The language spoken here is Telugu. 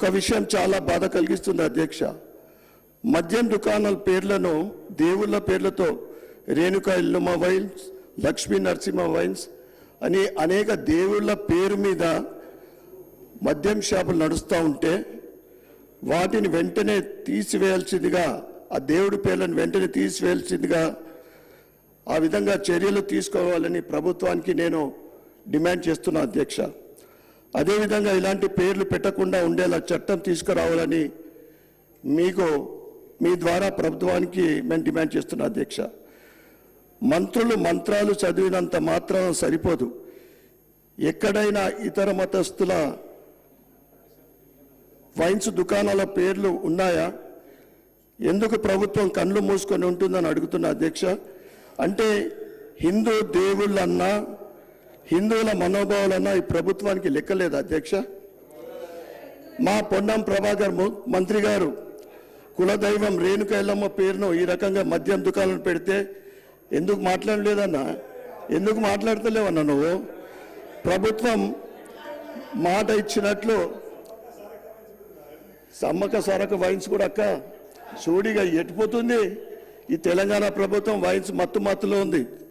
ఒక విషయం చాలా బాధ కలిగిస్తుంది అధ్యక్ష. మద్యం దుకాణాల పేర్లను దేవుళ్ళ పేర్లతో రేణుకా ఎల్లమ్మ వైన్స్, లక్ష్మీ నరసింహ వైన్స్ అని అనేక దేవుళ్ళ పేరు మీద మద్యం షాపులు నడుస్తూ ఉంటే వాటిని వెంటనే తీసివేయాల్సిందిగా, ఆ దేవుడి పేర్లను వెంటనే తీసివేయాల్సిందిగా, ఆ విధంగా చర్యలు తీసుకోవాలని ప్రభుత్వానికి నేను డిమాండ్ చేస్తున్నా అధ్యక్ష. అదేవిధంగా ఇలాంటి పేర్లు పెట్టకుండా ఉండేలా చట్టం తీసుకురావాలని మీ ద్వారా ప్రభుత్వానికి మేము డిమాండ్ చేస్తున్నా అధ్యక్ష. మంత్రులు మంత్రాలు చదివినంత మాత్రం సరిపోదు. ఎక్కడైనా ఇతర మతస్థుల వైన్స్ దుకాణాల పేర్లు ఉన్నాయా? ఎందుకు ప్రభుత్వం కళ్ళు మూసుకొని ఉంటుందని అడుగుతున్నా అధ్యక్ష. అంటే హిందూ దేవుళ్ళన్నా హిందువుల మనోభావాలన్నా ఈ ప్రభుత్వానికి లెక్కలేదు అధ్యక్ష. మా పొన్నం ప్రభాకర్ మంత్రి గారు కులదైవం రేణుకా ఎల్లమ్మ పేరును ఈ రకంగా మద్యం దుకాణం పెడితే ఎందుకు మాట్లాడలేదన్నా? ఎందుకు మాట్లాడతలేవన్నా? నువ్వు ప్రభుత్వం మాట ఇచ్చినట్లు సమ్మక సారక వైన్స్ కూడా అక్క సూడిగా ఎట్టిపోతుంది. ఈ తెలంగాణ ప్రభుత్వం వైన్స్ మత్తులో ఉంది.